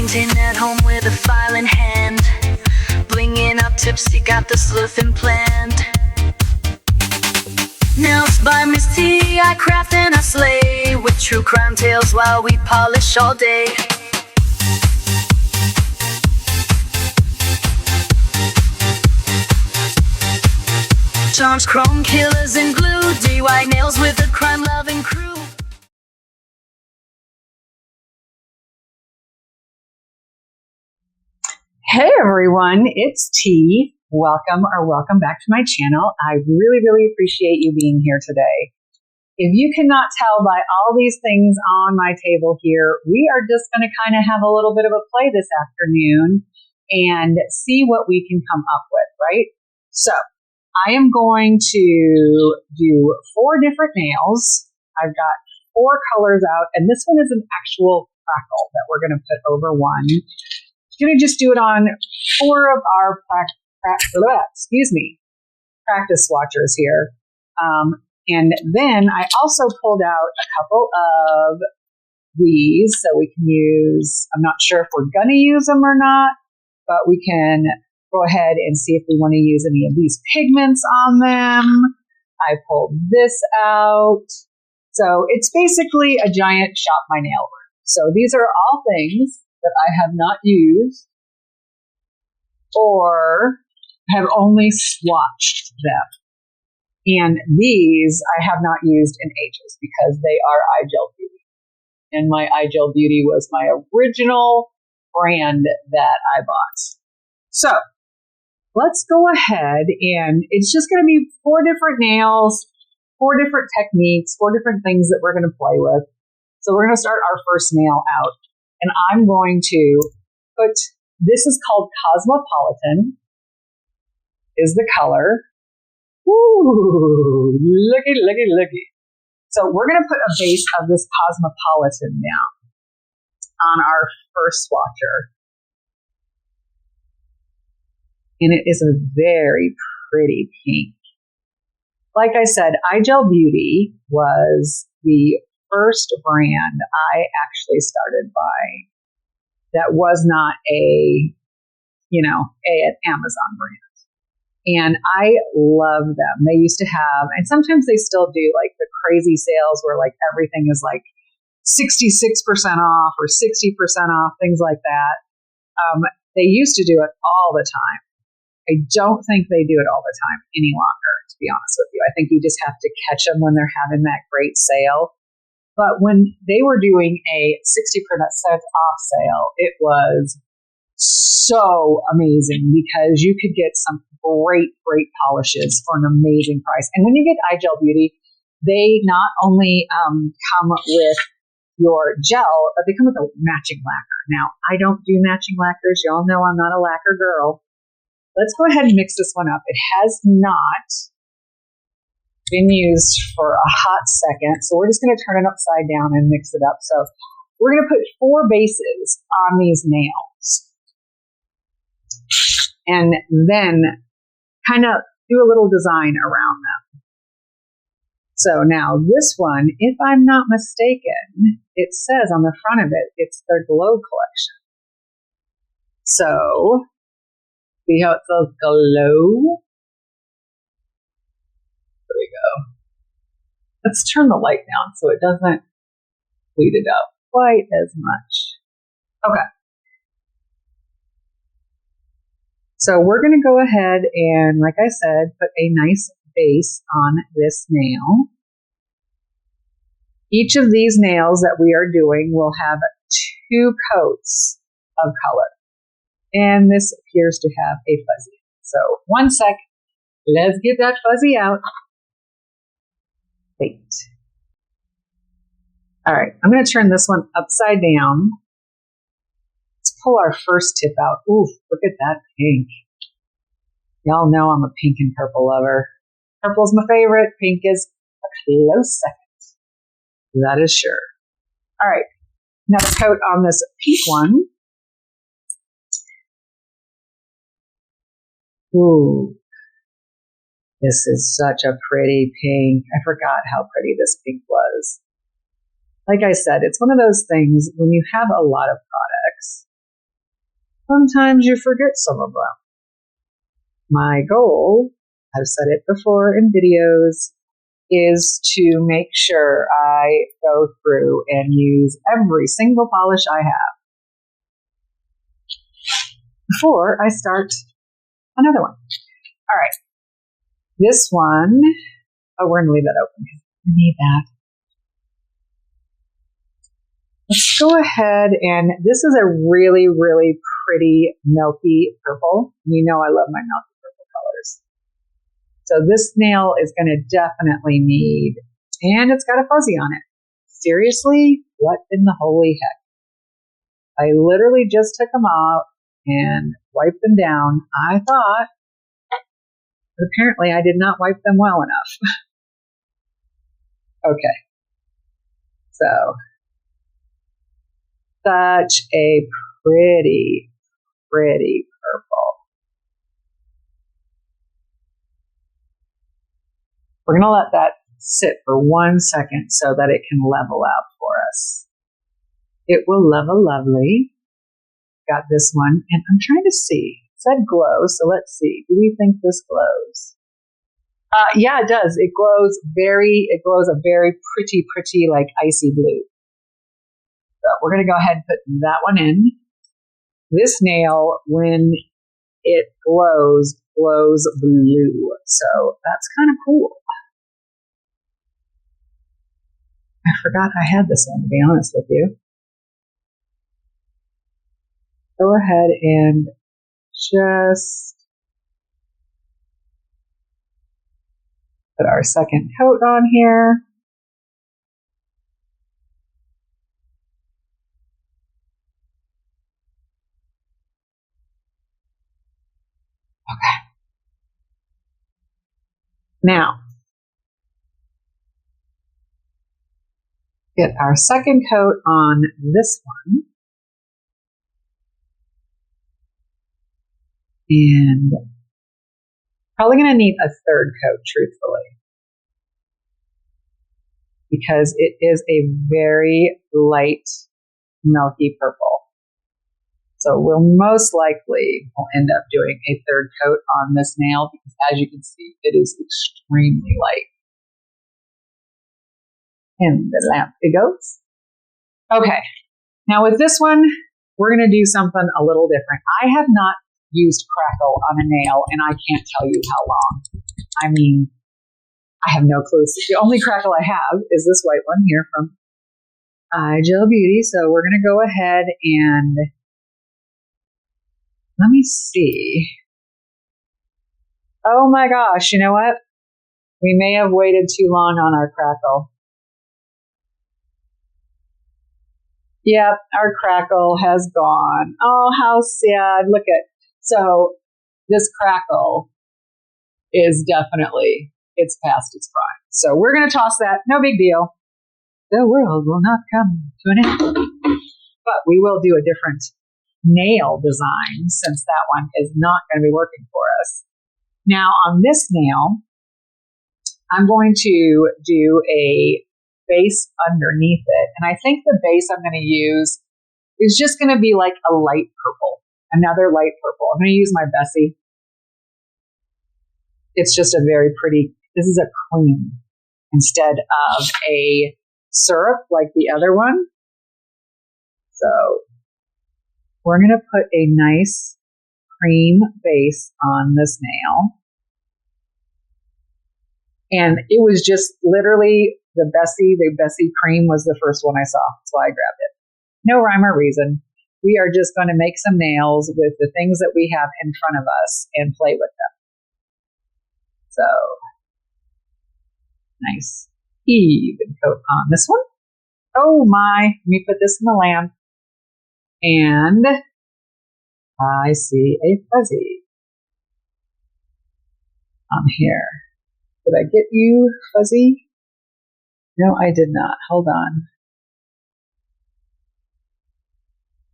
painting at home with a file in hand, blinging up tipsy, got the sleuthing planned. NailsByMisTe, I craft and I slay, with true crime tales while we polish all day. Charms, chrome killers and glue, DIY nails with a crime-loving crew. Hey everyone, it's T. Welcome back to my channel. I really appreciate you being here today. If you cannot tell by all these things on my table here, we are just going to kind of have a little bit of a play this afternoon and see what we can come up with, right? So I am going to do 4 different nails. I've got 4 colors out, and this one is an actual crackle that we're going to put over one. I'm going to just do it on 4 of our practice swatchers here. And then I also pulled out a couple of these so we can use, I'm not sure if we're going to use them or not, but we can go ahead and see if we want to use any of these pigments on them. I pulled this out. So it's basically a giant shop my nail room. So these are all things that I have not used or have only swatched them. And these I have not used in ages because they are iGel Beauty. And my iGel Beauty was my original brand that I bought. So let's go ahead, and it's just going to be 4 different nails, 4 different techniques, 4 different things that we're going to play with. So we're going to start our first nail out. And I'm going to put, this is called Cosmopolitan, is the color. Ooh, looky. So we're going to put a base of this Cosmopolitan down on our first swatcher. And it is a very pretty pink. Like I said, iGel Beauty was the first brand I actually started buying that was not an Amazon brand. And I love them. They used to have, and sometimes they still do, like the crazy sales where like everything is like 66% off or 60% off, things like that. They used to do it all the time. I don't think they do it all the time any longer, to be honest with you. I think you just have to catch them when they're having that great sale. But when they were doing a 60% off sale, it was so amazing because you could get some great polishes for an amazing price. And when you get iGel Beauty, they not only come with your gel, but they come with a matching lacquer. Now, I don't do matching lacquers. Y'all know I'm not a lacquer girl. Let's go ahead and mix this one up. It has not been used for a hot second, so we're just going to turn it upside down and mix it up. So we're going to put 4 bases on these nails and then kind of do a little design around them. So now this one, if I'm not mistaken, it says on the front of it, it's their Glow collection. So see how it says Glow? There we go. Let's turn the light down so it doesn't bleed it up quite as much. Okay. So we're going to go ahead and, like I said, put a nice base on this nail. Each of these nails that we are doing will have 2 coats of color. And this appears to have a fuzzy. So 1 sec. Let's get that fuzzy out. Wait. All right. I'm going to turn this one upside down. Let's pull our first tip out. Ooh, look at that pink. Y'all know I'm a pink and purple lover. Purple's my favorite. Pink is a close second. That is sure. All right. Next coat on this pink one. Ooh, this is such a pretty pink. I forgot how pretty this pink was. Like I said, it's one of those things when you have a lot of products sometimes you forget some of them. My goal, I've said it before in videos, is to make sure I go through and use every single polish I have before I start another one. All right. This one, we're going to leave that open. We need that. Let's go ahead, and this is a really, really pretty milky purple. You know I love my milky purple colors. So this nail is going to definitely need, and it's got a fuzzy on it. Seriously, what in the holy heck? I literally just took them out and wiped them down. I thought, but apparently I did not wipe them well enough. Okay. So, such a pretty, pretty purple. We're going to let that sit for 1 second so that it can level out for us. It will level lovely. Got this one, and I'm trying to see. It said glow, so let's see. Do we think this glows? Yeah, it does. It glows a very pretty, pretty, like icy blue. So we're going to go ahead and put that one in. This nail, when it glows blue. So that's kind of cool. I forgot I had this one, to be honest with you. Go ahead and just put our second coat on here. Okay. Now, get our second coat on this one. And probably going to need a third coat, truthfully, because it is a very light, milky purple. So we'll most likely end up doing a third coat on this nail because, as you can see, it is extremely light. In the lamp it goes. Okay, now with this one, we're going to do something a little different. I have not used crackle on a nail, and I can't tell you how long. I mean, I have no clue. The only crackle I have is this white one here from iGel Beauty. So we're going to go ahead and let me see. Oh my gosh, you know what? We may have waited too long on our crackle. Yep, our crackle has gone. Oh, how sad. Look at, so this crackle is definitely, it's past its prime. So we're going to toss that. No big deal. The world will not come to an end. But we will do a different nail design since that one is not going to be working for us. Now on this nail, I'm going to do a base underneath it. And I think the base I'm going to use is just going to be like a light purple, another light purple. I'm going to use my Bessie. It's just a very pretty, this is a cream instead of a syrup like the other one. So we're going to put a nice cream base on this nail. And it was just literally the Bessie cream was the first one I saw. That's why I grabbed it. No rhyme or reason. We are just going to make some nails with the things that we have in front of us and play with them. So, nice even coat on this one. Oh my, let me put this in the lamp. And I see a fuzzy on here. Did I get you, fuzzy? No, I did not. Hold on.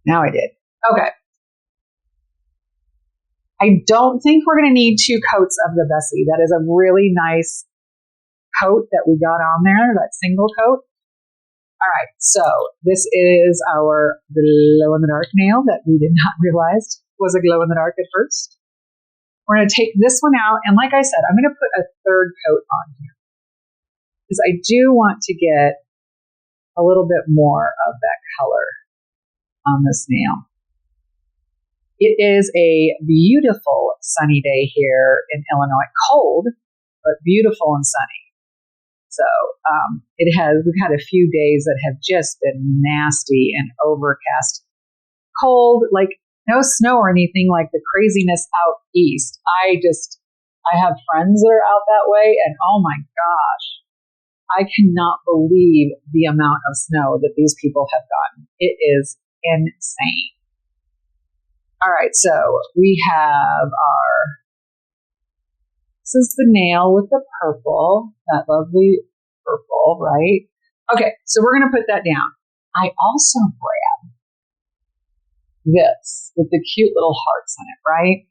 Now I did. Okay. I don't think we're going to need 2 coats of the Bessie. That is a really nice coat that we got on there, that single coat. All right, so this is our glow-in-the-dark nail that we did not realize was a glow in the dark at first. We're going to take this one out. And like I said, I'm going to put a third coat on here because I do want to get a little bit more of that color on this nail. It is a beautiful sunny day here in Illinois. Cold, but beautiful and sunny. So we've had a few days that have just been nasty and overcast. Cold, like no snow or anything like the craziness out east. I have friends that are out that way, and oh my gosh, I cannot believe the amount of snow that these people have gotten. It is insane. All right, so we have this is the nail with the purple, that lovely purple, right? Okay, so we're going to put that down. I also grabbed this with the cute little hearts on it, right?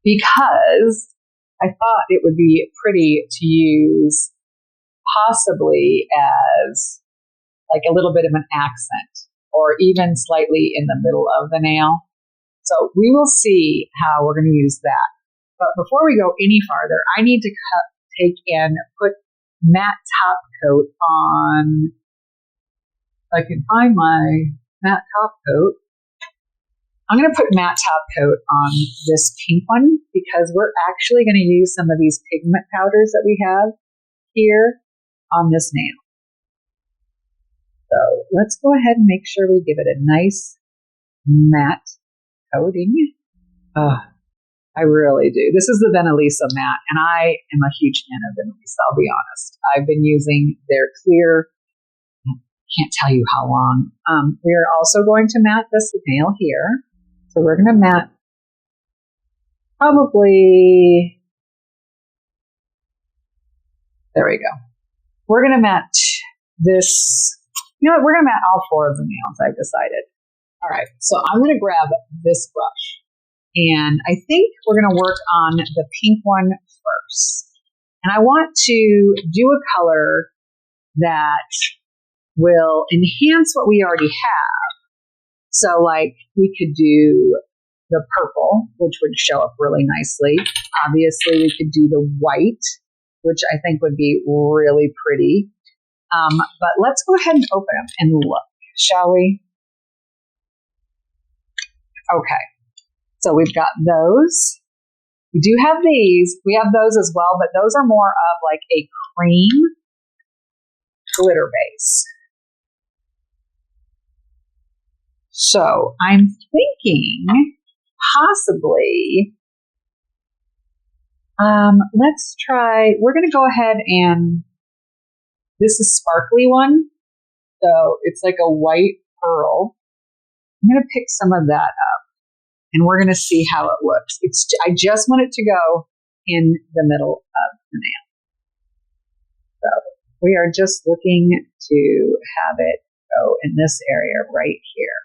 Because I thought it would be pretty to use possibly as like a little bit of an accent or even slightly in the middle of the nail. So we will see how we're going to use that. But before we go any farther, I need to take and put matte top coat on. If I can find my matte top coat. I'm going to put matte top coat on this pink one because we're actually going to use some of these pigment powders that we have here on this nail. So let's go ahead and make sure we give it a nice matte coating. I really do. This is the Venalisa matte, and I am a huge fan of Venalisa, I'll be honest. I've been using their clear, can't tell you how long. We're also going to matte this nail here. So we're going to matte probably, there we go. We're going to matte this, you know what, we're going to matte all four of the nails, I've decided. All right, so I'm going to grab this brush. And I think we're going to work on the pink one first. And I want to do a color that will enhance what we already have. So like we could do the purple, which would show up really nicely. Obviously we could do the white, which I think would be really pretty. But let's go ahead and open them and look, shall we? Okay. So we've got those. We do have these. We have those as well, but those are more of like a cream glitter base. So I'm thinking possibly, let's try, we're going to go ahead and, this is sparkly one. So it's like a white pearl. I'm going to pick some of that up. And we're going to see how it looks. I just want it to go in the middle of the nail. So we are just looking to have it go in this area right here.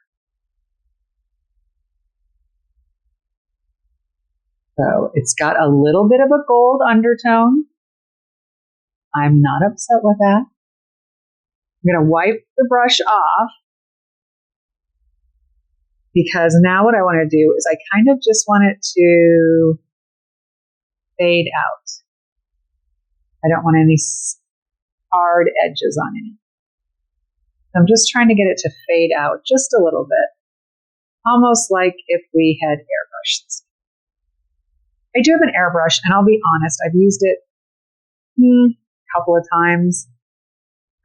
So it's got a little bit of a gold undertone. I'm not upset with that. I'm going to wipe the brush off. Because now what I want to do is I kind of just want it to fade out. I don't want any hard edges on it. I'm just trying to get it to fade out just a little bit. Almost like if we had airbrushed this. I do have an airbrush, and I'll be honest, I've used it a couple of times.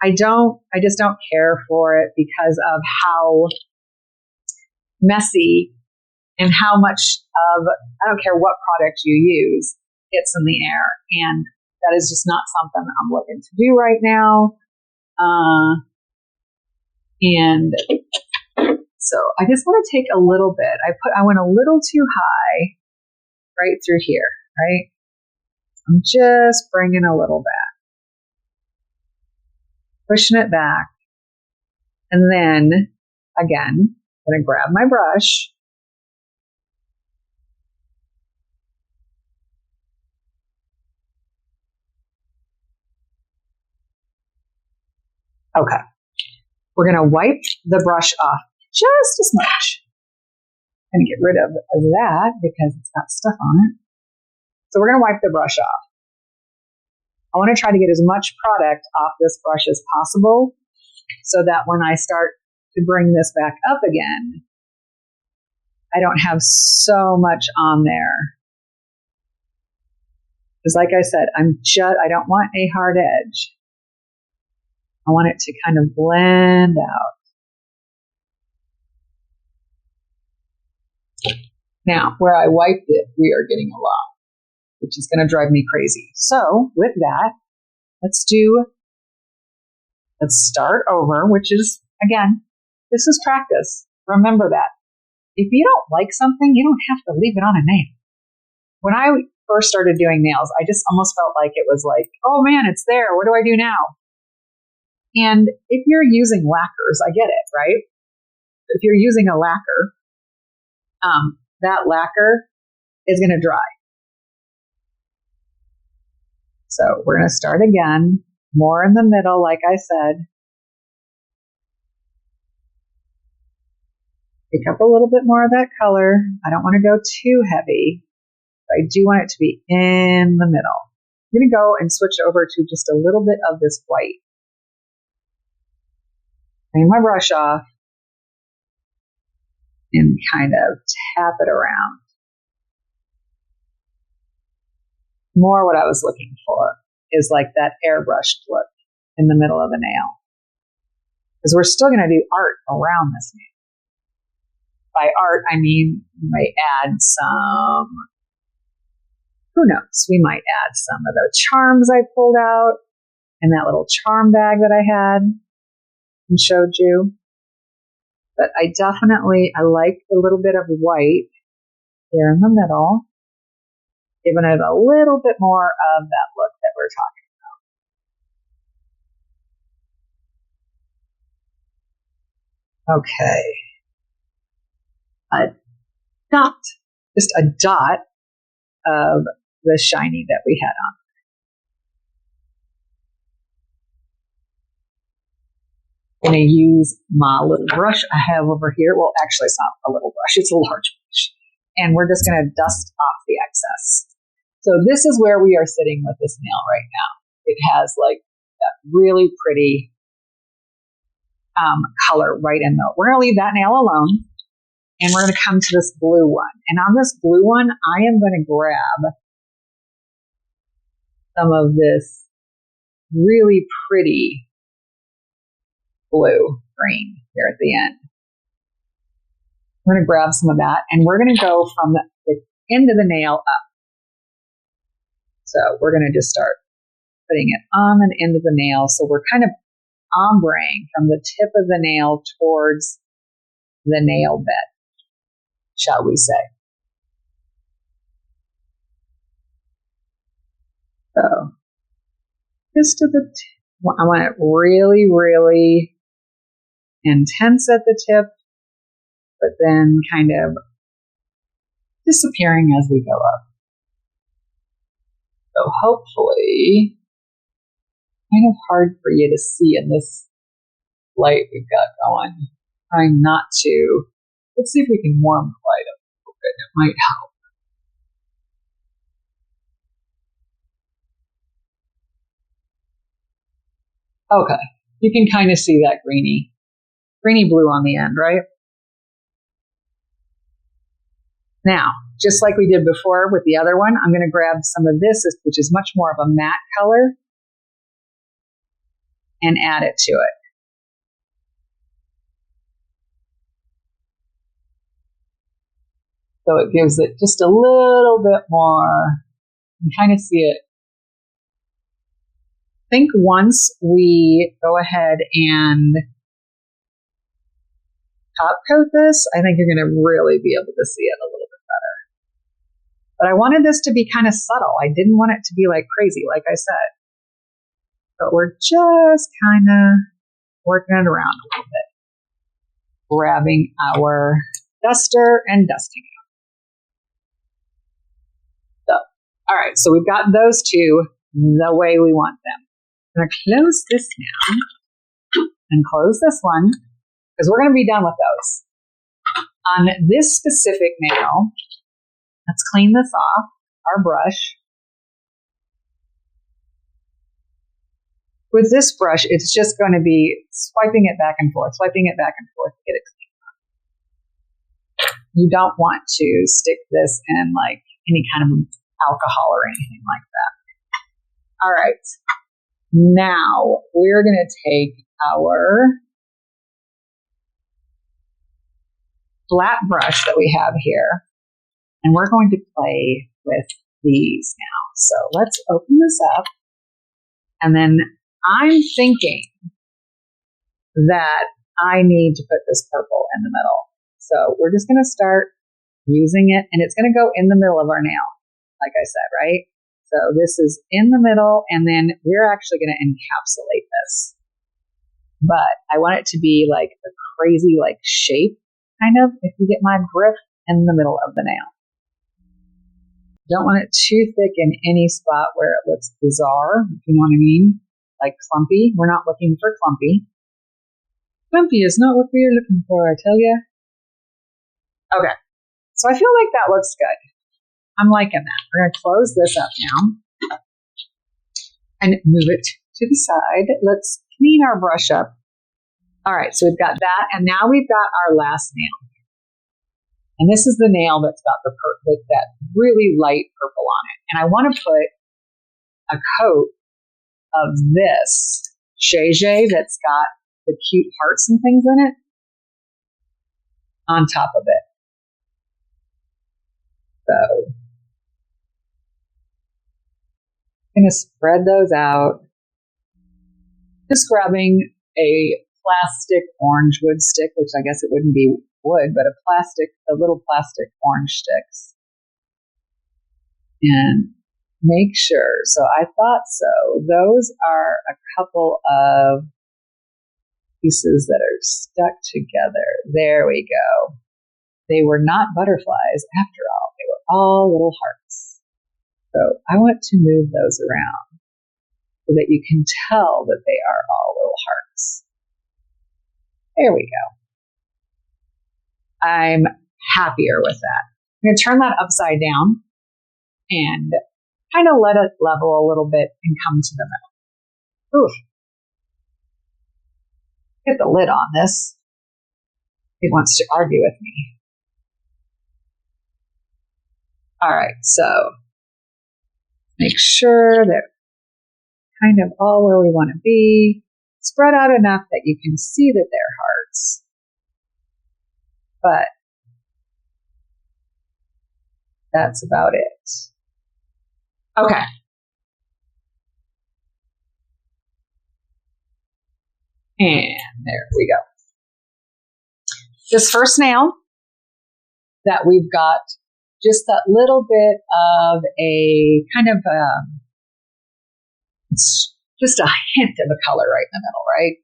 I just don't care for it because of how messy and how much of, I don't care what product you use, gets in the air. And that is just not something I'm looking to do right now. And so I just want to take a little bit. I went a little too high right through here, right? I'm just bringing a little back. Pushing it back. And then, again, I'm going to grab my brush. Okay. We're going to wipe the brush off just as much. going to get rid of that because it's got stuff on it. So we're going to wipe the brush off. I want to try to get as much product off this brush as possible so that when I start to bring this back up again, I don't have so much on there. Because like I said, I don't want a hard edge. I want it to kind of blend out. Now, where I wiped it, we are getting a lot, which is going to drive me crazy. So with that, let's start over, which is, again, this is practice. Remember that. If you don't like something, you don't have to leave it on a nail. When I first started doing nails, I just almost felt like it was like, oh man, it's there. What do I do now? And if you're using lacquers, I get it, right? If you're using a lacquer, that lacquer is going to dry. So we're going to start again, more in the middle, like I said. Pick up a little bit more of that color. I don't want to go too heavy, but I do want it to be in the middle. I'm going to go and switch over to just a little bit of this white. Clean my brush off and kind of tap it around. More what I was looking for is like that airbrushed look in the middle of the nail. Because we're still going to do art around this nail. By art, I mean we might add some, who knows, we might add some of the charms I pulled out in that little charm bag that I had and showed you. But I like a little bit of white here in the middle, giving it a little bit more of that look that we're talking about. Okay. Just a dot of the shiny that we had on. I'm going to use my little brush I have over here. Well, actually, it's not a little brush. It's a large brush. And we're just going to dust off the excess. So this is where we are sitting with this nail right now. It has like that really pretty color right in there. We're going to leave that nail alone. And we're going to come to this blue one. And on this blue one, I am going to grab some of this really pretty blue green here at the end. We're going to grab some of that, and we're going to go from the end of the nail up. So we're going to just start putting it on the end of the nail. So we're kind of ombreing from the tip of the nail towards the nail bed, shall we say. So just to the I want it really, really intense at the tip, but then kind of disappearing as we go up. So hopefully, kind of hard for you to see in this light we've got going. Trying not to. Let's see if we can warm the light up a little bit. It might help. Okay, you can kind of see that greeny blue on the end, right? Now, just like we did before with the other one, I'm going to grab some of this, which is much more of a matte color, and add it to it. So it gives it just a little bit more. You can kind of see it. I think once we go ahead and top coat this, I think you're going to really be able to see it a little bit better. But I wanted this to be kind of subtle. I didn't want it to be like crazy, like I said. But we're just kind of working it around a little bit. Grabbing our duster and dusting it. So, all right, so we've got those two the way we want them. I'm going to close this now and close this one because we're going to be done with those. On this specific nail, let's clean this off, our brush. With this brush, it's just going to be swiping it back and forth to get it clean. You don't want to stick this in like any kind of alcohol or anything like that. All right. Now we're going to take our flat brush that we have here, and we're going to play with these now. So let's open this up, and then I'm thinking that I need to put this purple in the middle. So we're just going to start using it, and it's going to go in the middle of our nail, like I said, right? So this is in the middle, and then we're actually going to encapsulate this. But I want it to be like a crazy like shape, kind of, if you get my grip, in the middle of the nail. Don't want it too thick in any spot where it looks bizarre, if you know what I mean. Like clumpy. We're not looking for clumpy. Clumpy is not what we are looking for, I tell you. Okay. So I feel like that looks good. I'm liking that. We're going to close this up now and move it to the side. Let's clean our brush up. All right, so we've got that, and now we've got our last nail. And this is the nail that's got that really light purple on it. And I want to put a coat of this Shege that's got the cute hearts and things in it on top of it. So I'm going to spread those out. Just grabbing a plastic orange wood stick, which I guess it wouldn't be wood, but a little plastic orange sticks. And make sure. So I thought so. Those are a couple of pieces that are stuck together. There we go. They were not butterflies after all. They were all little hearts. So I want to move those around so that you can tell that they are all little hearts. There we go. I'm happier with that. I'm going to turn that upside down and kind of let it level a little bit and come to the middle. Oof. Get the lid on this. It wants to argue with me. All right, so make sure that kind of all where we want to be. Spread out enough that you can see that they're hearts. But that's about it. Okay. And there we go. This first nail that we've got just that little bit of a kind of it's just a hint of a color right in the middle, right?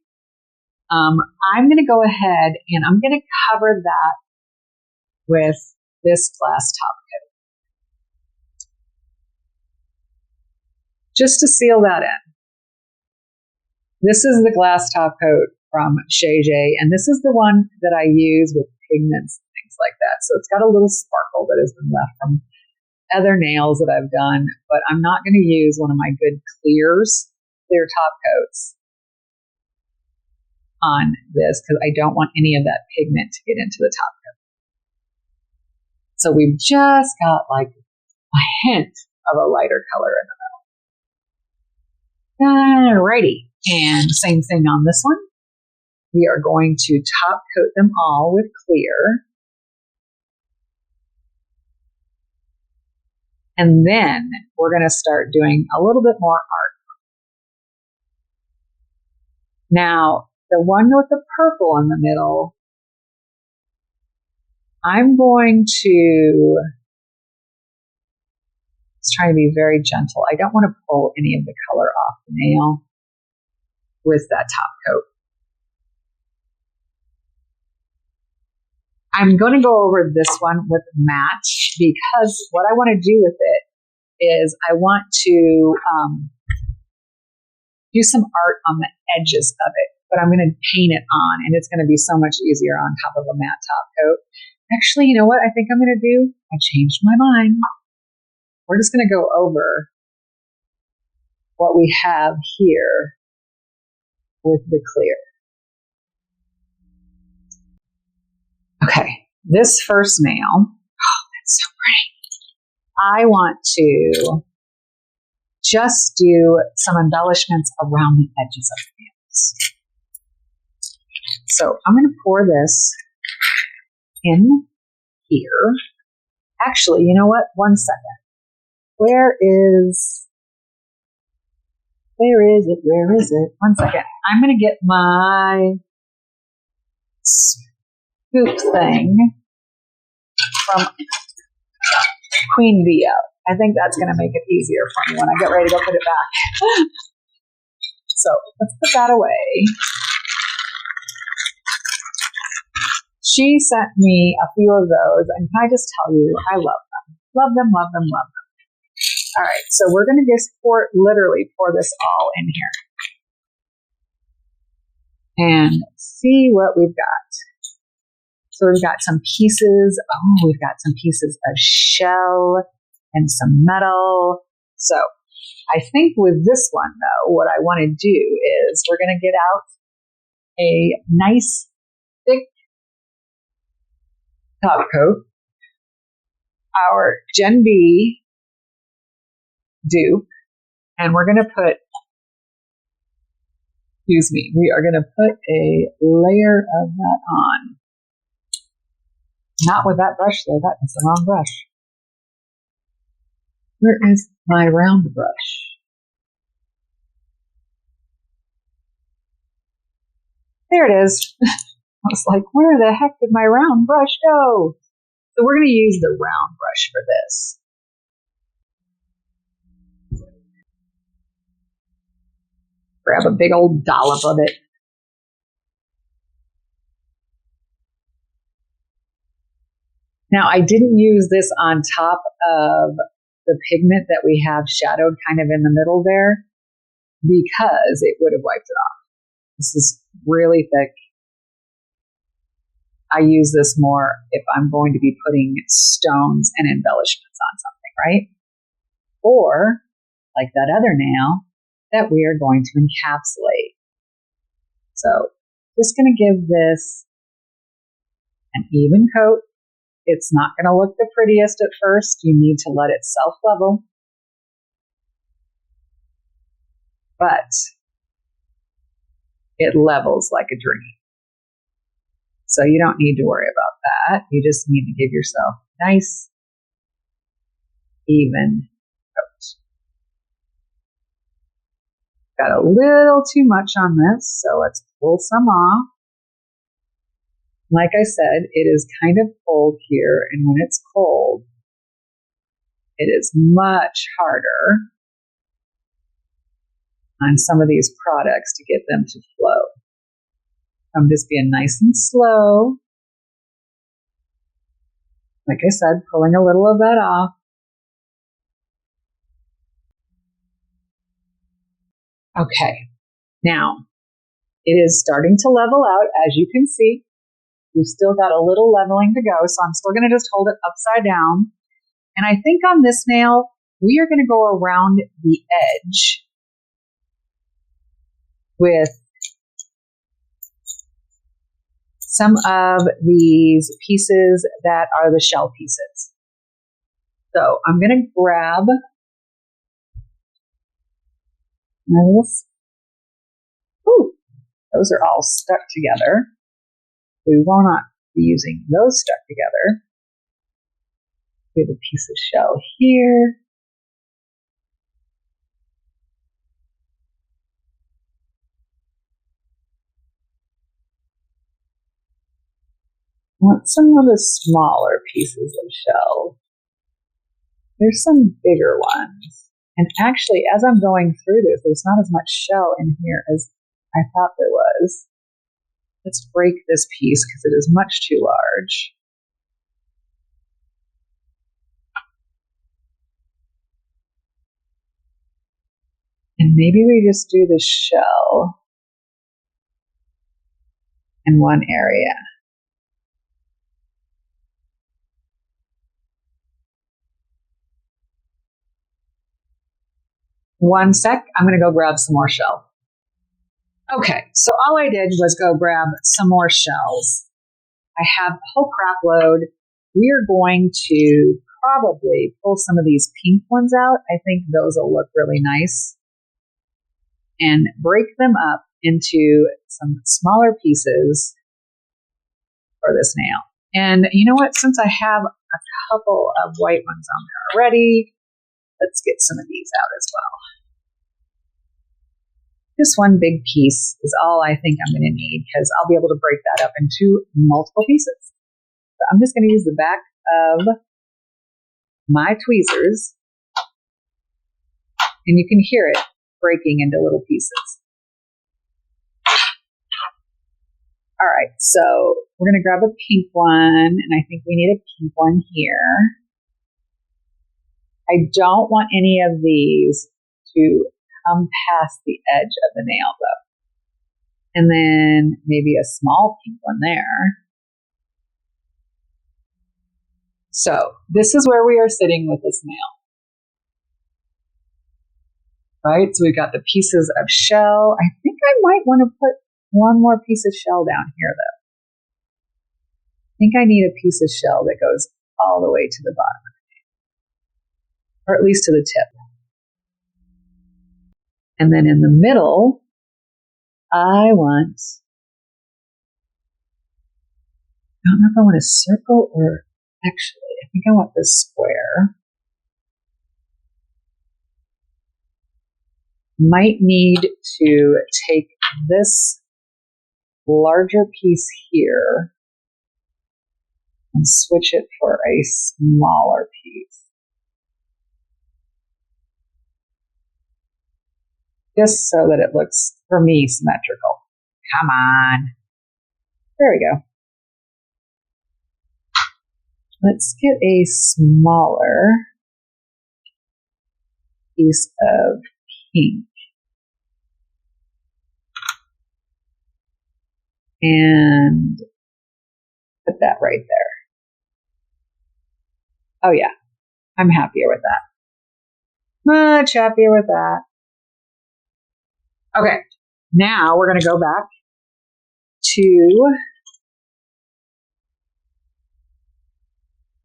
I'm going to go ahead and I'm going to cover that with this glass top coat. Just to seal that in. This is the glass top coat from Shege, and this is the one that I use with pigments and things like that. So it's got a little sparkle that has been left from other nails that I've done, but I'm not going to use one of my good clear top coats on this because I don't want any of that pigment to get into the top coat. So we've just got like a hint of a lighter color in the middle. Alrighty, and same thing on this one. We are going to top coat them all with clear. And then we're going to start doing a little bit more art. Now, the one with the purple in the middle, I'm going to try to be very gentle. I don't want to pull any of the color off the nail with that top coat. I'm going to go over this one with matte because what I want to do with it is I want to do some art on the edges of it, but I'm going to paint it on, and it's going to be so much easier on top of a matte top coat. Actually, you know what I think I'm going to do? I changed my mind. We're just going to go over what we have here with the clear. Okay, this first nail, oh, that's so pretty. I want to just do some embellishments around the edges of the nails. So I'm going to pour this in here. Actually, you know what? 1 second. Where is it? 1 second. I'm going to get my scoop thing from Queen Bee out. I think that's going to make it easier for me when I get ready to go put it back. So let's put that away. She sent me a few of those, and can I just tell you, I love them. Love them, love them, love them. All right, so we're going to just literally pour this all in here. And see what we've got. So we've got some pieces. Oh, we've got some pieces of shell and some metal. So I think with this one, though, what I want to do is we're going to get out a nice, thick top coat, our Gen B dupe, and we're going to put, we are going to put a layer of that on. Not with that brush though, that is the wrong brush. Where is my round brush? There it is. I was like, where the heck did my round brush go? So we're going to use the round brush for this. Grab a big old dollop of it. Now, I didn't use this on top of the pigment that we have shadowed kind of in the middle there because it would have wiped it off. This is really thick. I use this more if I'm going to be putting stones and embellishments on something, right? Or, like that other nail, that we are going to encapsulate. So, just going to give this an even coat. It's not going to look the prettiest at first. You need to let it self-level. But it levels like a dream. So you don't need to worry about that. You just need to give yourself a nice, even coat. Got a little too much on this, so let's pull some off. Like I said, it is kind of cold here, and when it's cold, it is much harder on some of these products to get them to flow. I'm just being nice and slow. Like I said, pulling a little of that off. Okay, now it is starting to level out, as you can see. We've still got a little leveling to go, so I'm still going to just hold it upside down. And I think on this nail, we are going to go around the edge with some of these pieces that are the shell pieces. So I'm going to grab my little, ooh, those are all stuck together. We will not be using those stuck together. We have a piece of shell here. I want some of the smaller pieces of shell. There's some bigger ones. And actually, as I'm going through this, there's not as much shell in here as I thought there was. Let's break this piece because it is much too large. And maybe we just do the shell in one area. One sec, I'm going to go grab some more shell. Okay, so all I did was go grab some more shells. I have a whole crap load. We are going to probably pull some of these pink ones out. I think those will look really nice. And break them up into some smaller pieces for this nail. And you know what? Since I have a couple of white ones on there already, let's get some of these out as well. This one big piece is all I think I'm going to need because I'll be able to break that up into multiple pieces. So I'm just going to use the back of my tweezers, and you can hear it breaking into little pieces. All right, so we're going to grab a pink one, and I think we need a pink one here. I don't want any of these to come past the edge of the nail, though. And then maybe a small pink one there. So this is where we are sitting with this nail. Right, so we've got the pieces of shell. I think I might want to put one more piece of shell down here, though. I think I need a piece of shell that goes all the way to the bottom of the nail, or at least to the tip. And then in the middle, I don't know if I want a circle or actually, I think I want this square. Might need to take this larger piece here and switch it for a smaller piece. Just so that it looks, for me, symmetrical. Come on. There we go. Let's get a smaller piece of pink. And put that right there. Oh yeah, I'm happier with that. Much happier with that. Okay, now we're going to go back to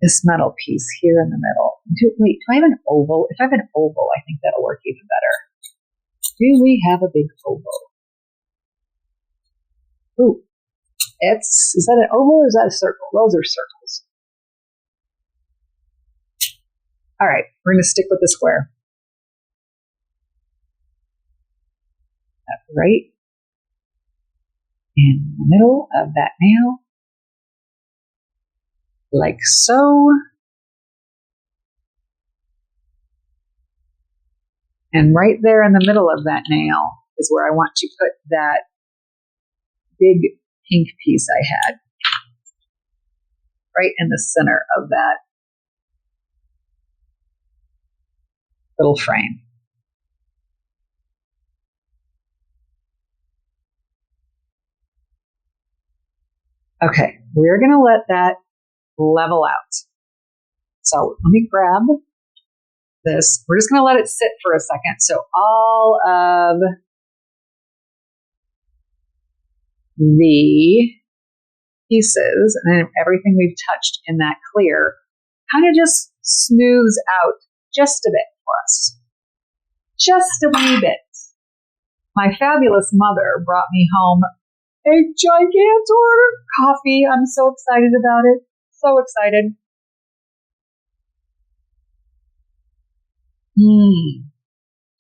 this metal piece here in the middle. Wait, do I have an oval? If I have an oval, I think that'll work even better. Do we have a big oval? Ooh, is that an oval or is that a circle? Those are circles. All right, we're going to stick with the square. That's right in the middle of that nail, like so. And right there in the middle of that nail is where I want to put that big pink piece I had. Right in the center of that little frame. Okay, we're going to let that level out. So let me grab this. We're just going to let it sit for a second. So all of the pieces and everything we've touched in that clear kind of just smooths out just a bit for us. Just a wee bit. My fabulous mother brought me home a gigantor coffee. I'm so excited about it. So excited.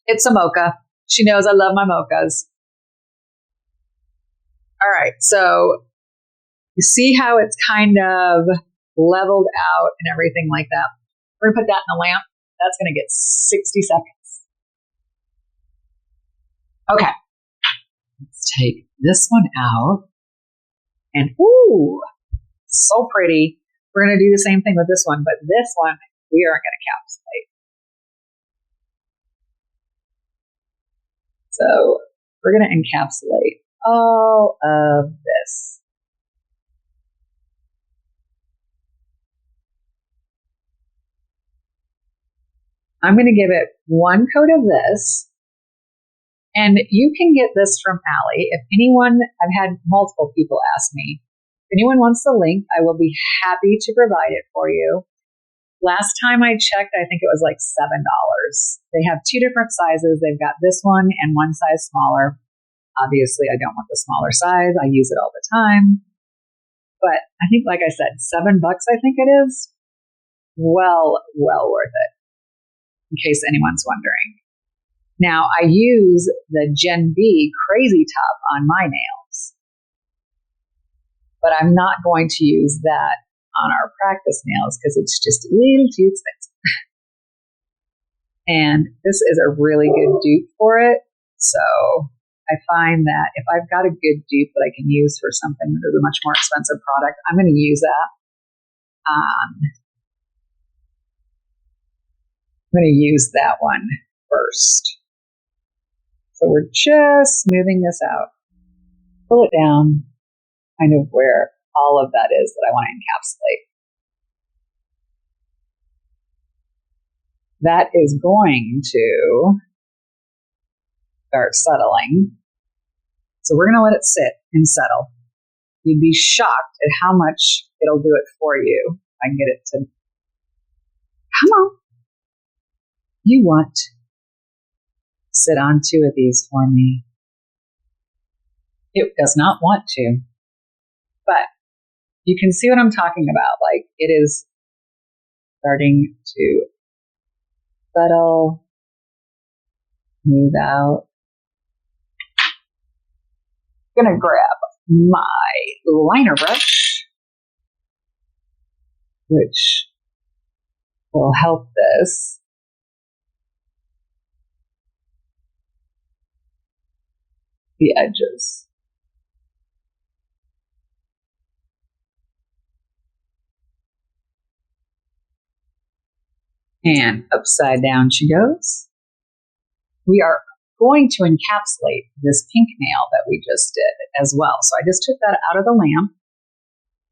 It's a mocha. She knows I love my mochas. All right, so you see how it's kind of leveled out and everything like that. We're going to put that in the lamp. That's going to get 60 seconds. Okay. Let's take this one out. And ooh, so pretty. We're going to do the same thing with this one, but this one we aren't going to encapsulate. So we're going to encapsulate all of this. I'm going to give it one coat of this. And you can get this from Allie. If anyone, I've had multiple people ask me, if anyone wants the link, I will be happy to provide it for you. Last time I checked, I think it was like $7. They have two different sizes. They've got this one and one size smaller. Obviously, I don't want the smaller size. I use it all the time. But I think, like I said, $7, I think it is. Well worth it, in case anyone's wondering. Now, I use the Gen B Crazy Top on my nails, but I'm not going to use that on our practice nails because it's just a little too expensive. And this is a really good dupe for it. So I find that if I've got a good dupe that I can use for something that is a much more expensive product, I'm going to use that. I'm going to use that one first. So we're just smoothing this out. Pull it down, kind of where all of that is that I want to encapsulate. That is going to start settling. So we're going to let it sit and settle. You'd be shocked at how much it'll do it for you. I can get it to, come on. You want to sit on 2 of these for me. It does not want to, but you can see what I'm talking about. Like, it is starting to settle, smooth out. I'm going to grab my liner brush, which will help this. The edges. And upside down she goes. We are going to encapsulate this pink nail that we just did as well. So I just took that out of the lamp.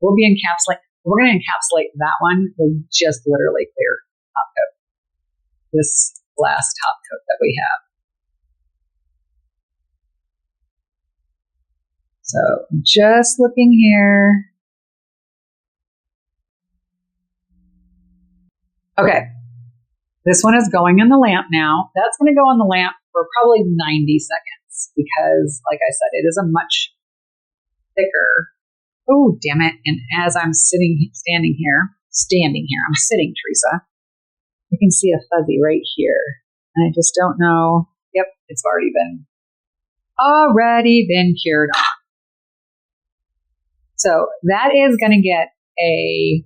We're going to encapsulate that one with just literally clear top coat. This last top coat that we have. So just looking here. Okay. This one is going in the lamp now. That's going to go on the lamp for probably 90 seconds because, like I said, it is a much thicker. Oh, damn it. And as I'm standing here, I'm sitting, Teresa. You can see a fuzzy right here. And I just don't know. Yep, it's already been cured on. So that is going to get a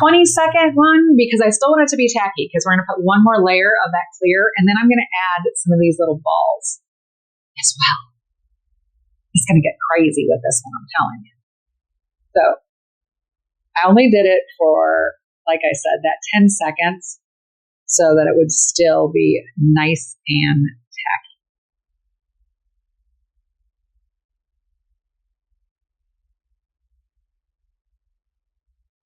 20-second one because I still want it to be tacky because we're going to put one more layer of that clear and then I'm going to add some of these little balls as well. It's going to get crazy with this one, I'm telling you. So I only did it for, like I said, that 10 seconds so that it would still be nice and tacky.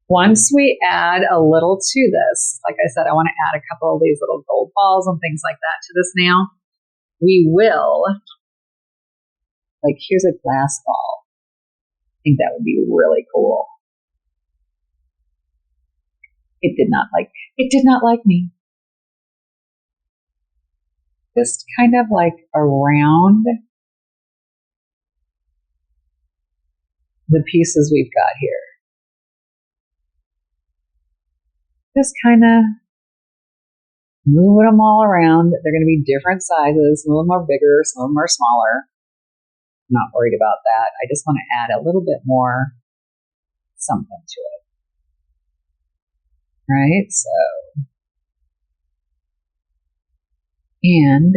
Once we add a little to this, like I said, I want to add a couple of these little gold balls and things like that to this nail. We will, like, here's a glass ball. I think that would be really cool. It did not like me. Just kind of like around the pieces we've got here. Just kind of moving them all around. They're going to be different sizes. Some of them are bigger, some of them are smaller. I'm not worried about that. I just want to add a little bit more something to it. Right? So, and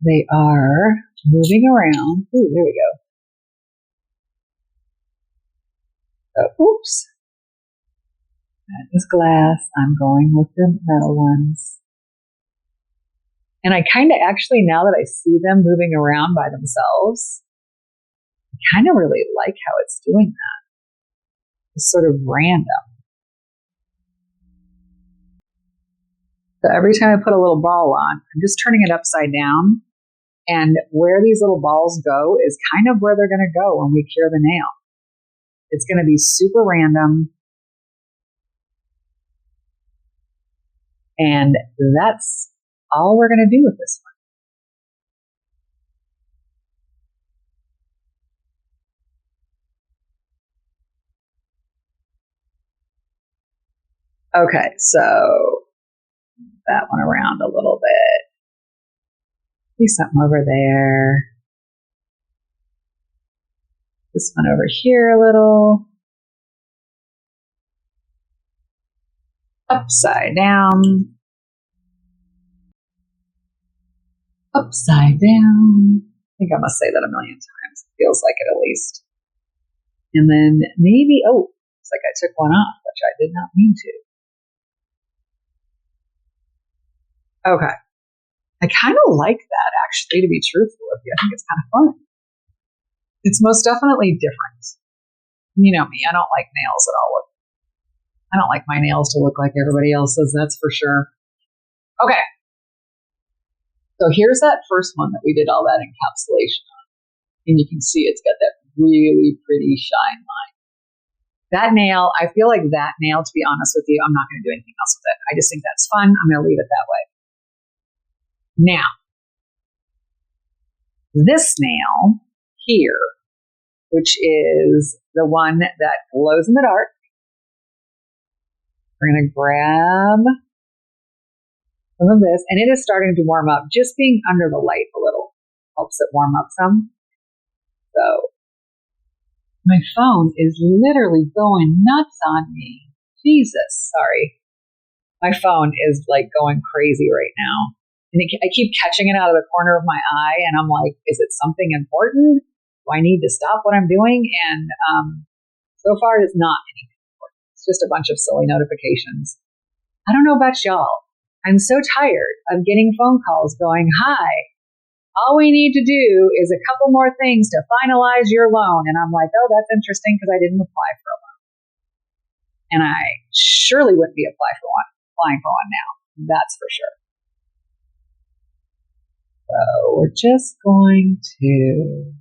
they are moving around. Ooh, there we go. So, oops. That is glass. I'm going with the metal ones. And I kind of actually, now that I see them moving around by themselves, I kind of really like how it's doing that. It's sort of random. So every time I put a little ball on, I'm just turning it upside down. And where these little balls go is kind of where they're going to go when we cure the nail. It's going to be super random. And that's all we're going to do with this one. Okay, so that one around a little bit. Do something over there. This one over here a little. Upside down. Upside down. I think I must say that a million times. It feels like it at least. And then maybe, oh, it's like I took one off, which I did not mean to. Okay. I kind of like that, actually, to be truthful with you. I think it's kind of fun. It's most definitely different. You know me, I don't like nails at all. I don't like my nails to look like everybody else's, that's for sure. Okay. So here's that first one that we did all that encapsulation on. And you can see it's got that really pretty shine line. That nail, I feel like that nail, to be honest with you, I'm not going to do anything else with it. I just think that's fun. I'm going to leave it that way. Now, this nail here, which is the one that glows in the dark, we're going to grab some of this, and it is starting to warm up. Just being under the light a little helps it warm up some. So, my phone is literally going nuts on me. Jesus, sorry. My phone is like going crazy right now. And I keep catching it out of the corner of my eye, and I'm like, is it something important? Do I need to stop what I'm doing? And so far, it's not anything important. It's just a bunch of silly notifications. I don't know about y'all. I'm so tired of getting phone calls going, hi, all we need to do is a couple more things to finalize your loan. And I'm like, oh, that's interesting because I didn't apply for a loan. And I surely wouldn't be applying for one now. That's for sure. So we're just going to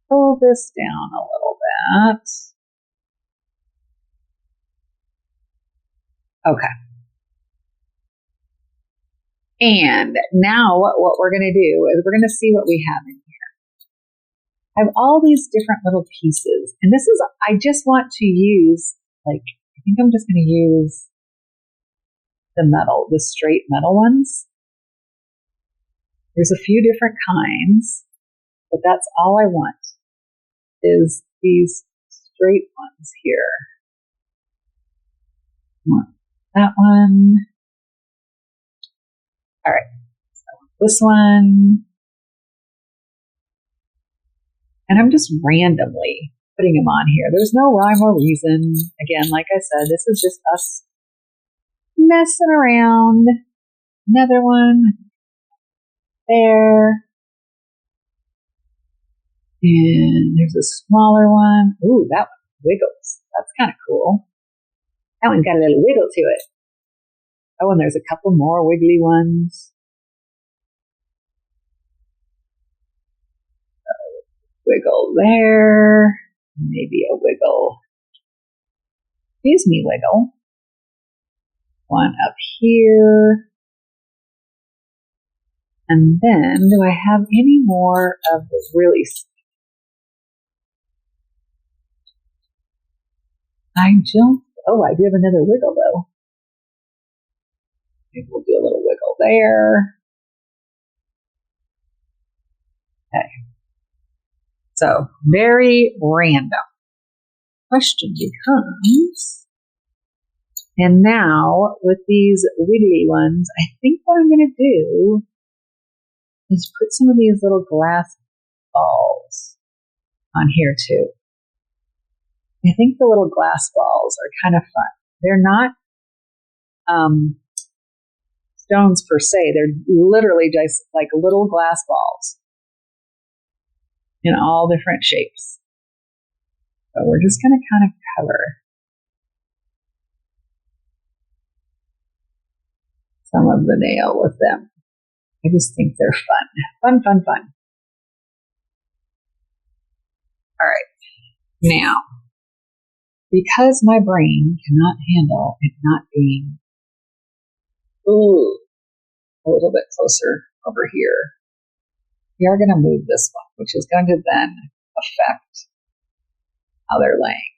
pull this down a little bit. Okay. And now what we're going to do is we're going to see what we have in here. I have all these different little pieces. And this is, I just want to use, like, I think I'm just going to use the metal, the straight metal ones. There's a few different kinds, but that's all I want is these straight ones here. I want that one. All right, so this one. And I'm just randomly putting them on here. There's no rhyme or reason. Again, like I said, this is just us messing around. Another one there. And there's a smaller one. Ooh, that one wiggles. That's kind of cool. That one's got a little wiggle to it. Oh, and there's a couple more wiggly ones. Wiggle there. Maybe a wiggle. Excuse me, wiggle. One up here. And then, do I have any more of the really sweet? I don't. Oh, I do have another wiggle though. Maybe we'll do a little wiggle there. Okay. So, very random. Question becomes, and now with these wiggly ones, I think what I'm going to do is put some of these little glass balls on here too. I think the little glass balls are kind of fun. They're not stones per se. They're literally just like little glass balls in all different shapes. So we're just going to kind of cover some of the nail with them. I just think they're fun. Fun. All right. Now, because my brain cannot handle it not being a little bit closer over here, we are going to move this one, which is going to then affect how they're laying.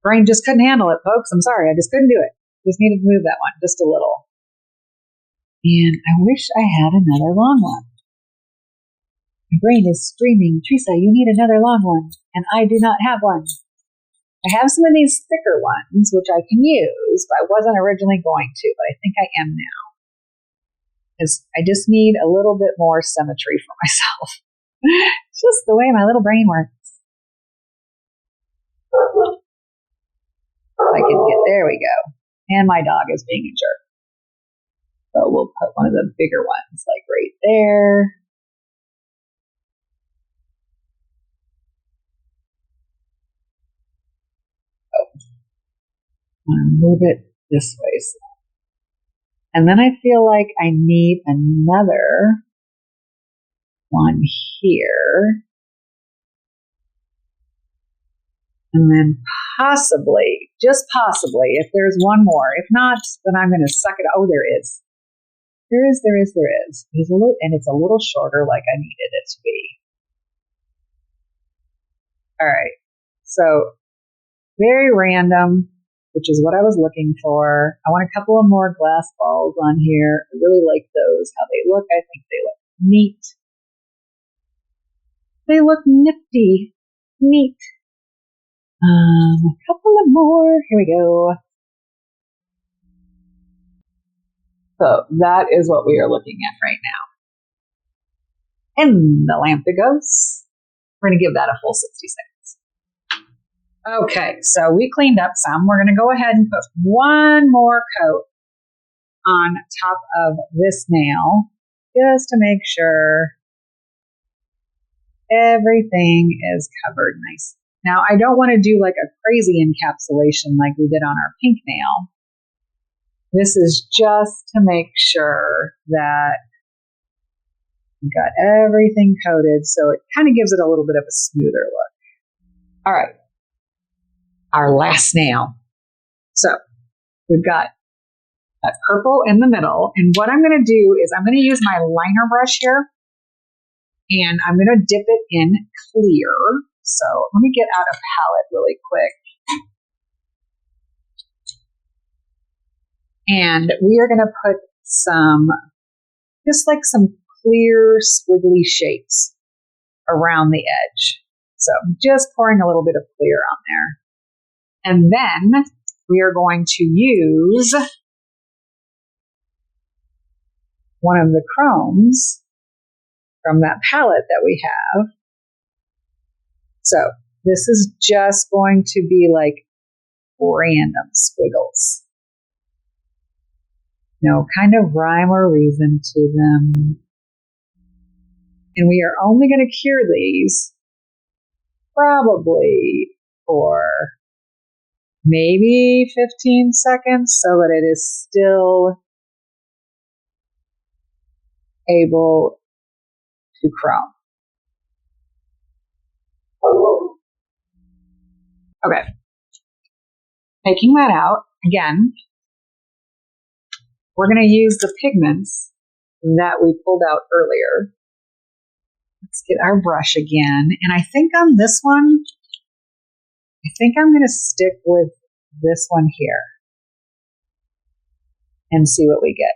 Brain just couldn't handle it, folks. I'm sorry. I just couldn't do it. Just needed to move that one just a little. And I wish I had another long one. My brain is screaming, Teresa, you need another long one. And I do not have one. I have some of these thicker ones, which I can use, but I wasn't originally going to, but I think I am now. Because I just need a little bit more symmetry for myself. It's just the way my little brain works. I can get, there we go. And my dog is being a jerk. So we'll put one of the bigger ones, like right there. I'm going to move it this way. And then I feel like I need another one here. And then possibly, just possibly, if there's one more. If not, then I'm going to suck it. Oh, there is. There is. There's a little, and it's a little shorter like I needed it to be. All right. So, very random, which is what I was looking for. I want a couple of more glass balls on here. I really like those, how they look. I think they look neat. They look nifty. Neat. A couple of more. Here we go. So that is what we are looking at right now. And the lamp that goes. We're going to give that a full 60 seconds. Okay, so we cleaned up some. We're going to go ahead and put one more coat on top of this nail just to make sure everything is covered nicely. Now, I don't want to do like a crazy encapsulation like we did on our pink nail. This is just to make sure that we got everything coated so it kind of gives it a little bit of a smoother look. All right. Our last nail. So we've got that purple in the middle. And what I'm going to do is I'm going to use my liner brush here. And I'm going to dip it in clear. So let me get out a palette really quick. And we are going to put just like some clear squiggly shapes around the edge. So I'm just pouring a little bit of clear on there. And then we are going to use one of the chromes from that palette that we have. So this is just going to be like random squiggles. No kind of rhyme or reason to them. And we are only going to cure these probably for maybe 15 seconds so that it is still able to chrome. Okay. Taking that out, again, we're going to use the pigments that we pulled out earlier. Let's get our brush again. And I think on this one, I think I'm going to stick with this one here and see what we get.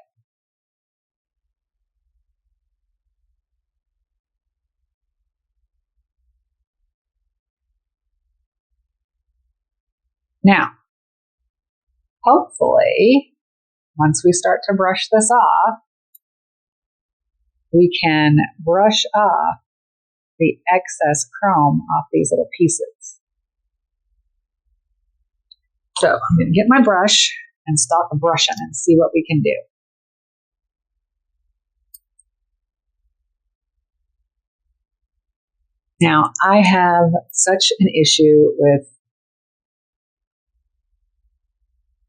Now, hopefully, once we start to brush this off, we can brush off the excess chrome off these little pieces. So I'm going to get my brush and start brushing and see what we can do. Now, I have such an issue with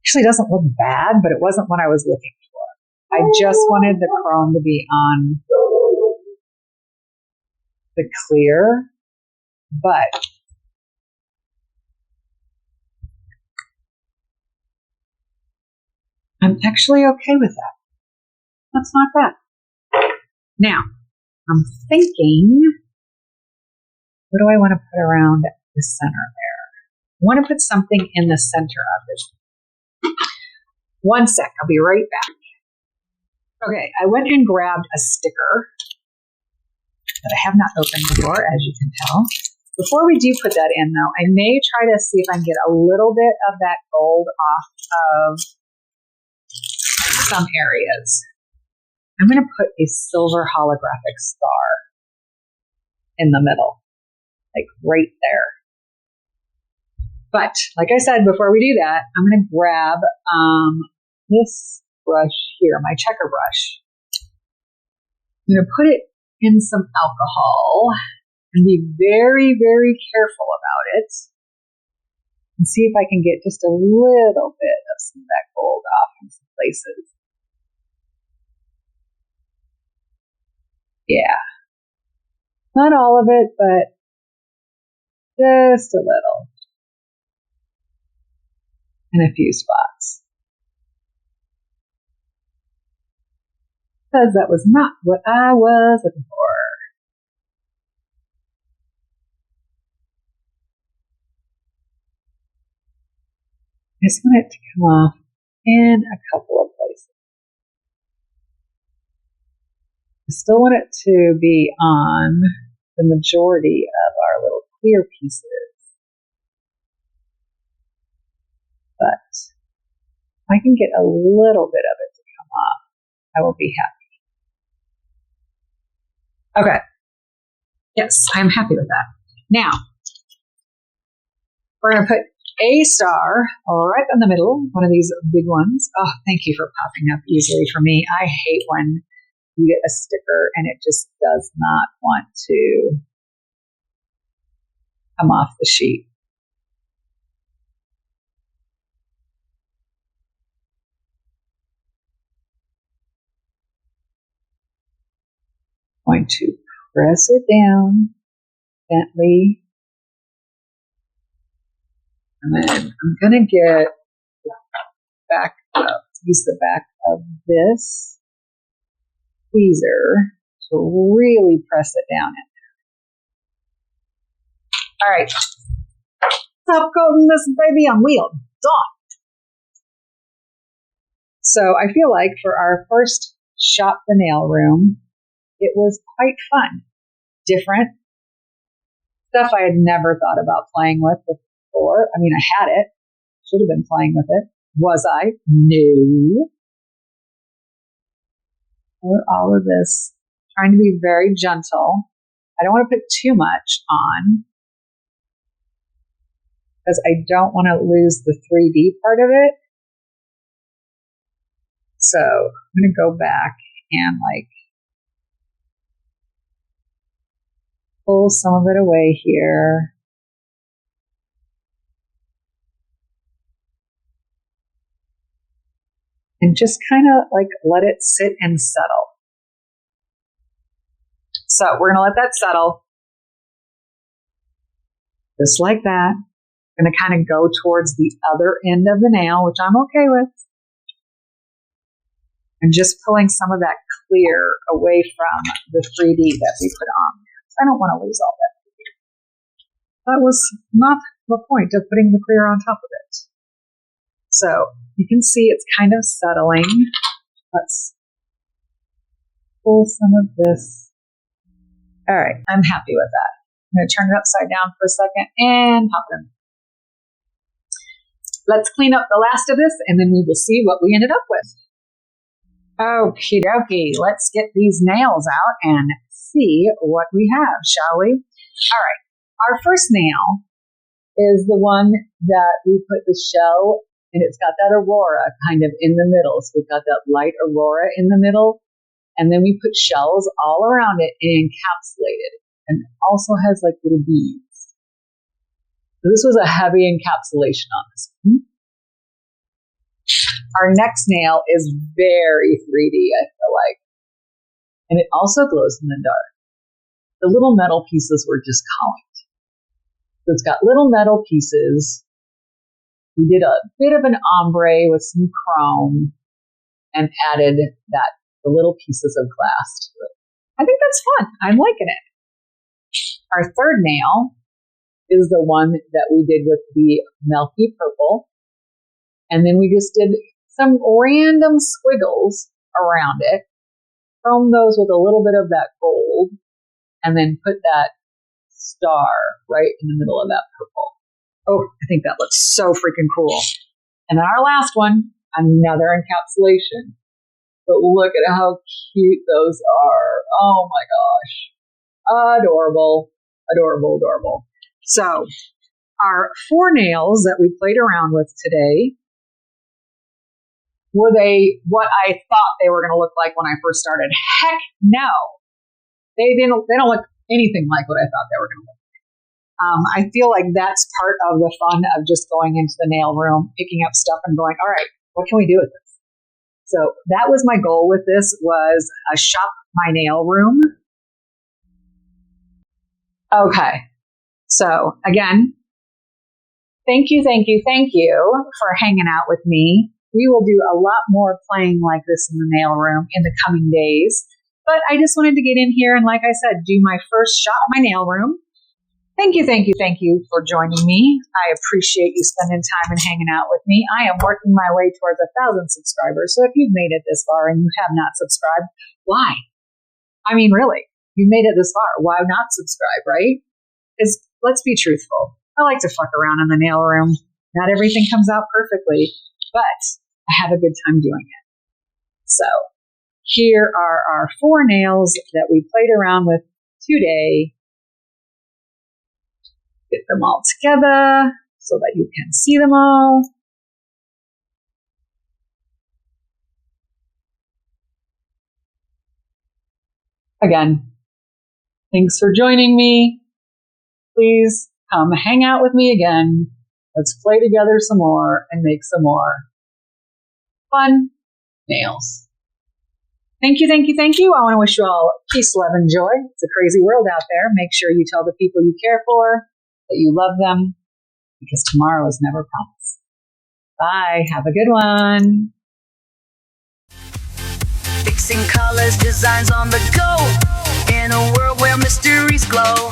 Actually doesn't look bad, but it wasn't what I was looking for. I just wanted the chrome to be on the clear, but I'm actually okay with that. That's not bad. Now, I'm thinking, what do I want to put around the center there? I want to put something in the center of it. One sec, I'll be right back. Okay, I went and grabbed a sticker that I have not opened before, as you can tell. Before we do put that in, though, I may try to see if I can get a little bit of that gold off of some areas. I'm going to put a silver holographic star in the middle, like right there. But like I said, before we do that, I'm going to grab this brush here, my checker brush. I'm going to put it in some alcohol and be very, very careful about it and see if I can get just a little bit of some of that gold off in some places. Yeah. Not all of it, but just a little. In a few spots. Because that was not what I was looking for. I just want it to come off in a couple of places. I still want it to be on the majority of our little clear pieces. But if I can get a little bit of it to come off, I will be happy. Okay. Yes, I'm happy with that. Now, we're going to put a star right in the middle, one of these big ones. Oh, thank you for popping up easily for me. I hate when you get a sticker and it just does not want to come off the sheet. Going to press it down gently. And then I'm going to get use the back of this tweezer to really press it down in there. All right. Stop coating this baby on wheel. Done. So I feel like for our first Shop the Nail Room, it was quite fun. Different stuff I had never thought about playing with before. I mean, I had it. Should have been playing with it. Was I? No. All of this, trying to be very gentle. I don't want to put too much on because I don't want to lose the 3D part of it. So I'm going to go back and pull some of it away here. And just kind of let it sit and settle. So we're going to let that settle. Just like that. Going to kind of go towards the other end of the nail, which I'm okay with. And just pulling some of that clear away from the 3D that we put on. I don't want to lose all that clear. That was not the point of putting the clear on top of it. So you can see it's kind of settling. Let's pull some of this. All right, I'm happy with that. I'm going to turn it upside down for a second and pop it in. Let's clean up the last of this and then we will see what we ended up with. Okie dokie, let's get these nails out and see what we have, shall we? All right, our first nail is the one that we put the shell, and it's got that aurora kind of in the middle. So we've got that light aurora in the middle, and then we put shells all around it and encapsulated it, and it also has little beads. So this was a heavy encapsulation on this one. Our next nail is very 3D, I feel like. And it also glows in the dark. The little metal pieces were discolored. So it's got little metal pieces. We did a bit of an ombre with some chrome and added the little pieces of glass to it. I think that's fun. I'm liking it. Our third nail is the one that we did with the milky purple. And then we just did some random squiggles around it, chrome those with a little bit of that gold, and then put that star right in the middle of that purple. Oh, I think that looks so freaking cool. And then our last one, another encapsulation. But look at how cute those are. Oh my gosh. Adorable. Adorable, adorable. So our 4 nails that we played around with today, were they what I thought they were going to look like when I first started? Heck no. They don't look anything like what I thought they were going to look like. I feel like that's part of the fun of just going into the nail room, picking up stuff and going, all right, what can we do with this? So that was my goal with this, was a shop my nail room. Okay. So again, thank you for hanging out with me. We will do a lot more playing like this in the nail room in the coming days. But I just wanted to get in here and, like I said, do my first shop my nail room. Thank you for joining me. I appreciate you spending time and hanging out with me. I am working my way towards 1,000 subscribers. So if you've made it this far and you have not subscribed, why? I mean, really, you made it this far. Why not subscribe, right? Because let's be truthful. I like to fuck around in the nail room. Not everything comes out perfectly, but I have a good time doing it. So here are our 4 nails that we played around with today. Get them all together so that you can see them all. Again, thanks for joining me. Please come hang out with me again. Let's play together some more and make some more fun nails. Thank you. I want to wish you all peace, love, and joy. It's a crazy world out there. Make sure you tell the people you care for that you love them, because tomorrow is never promised. Bye. Have a good one. Fixing colors, designs on the go, in a world where mysteries glow.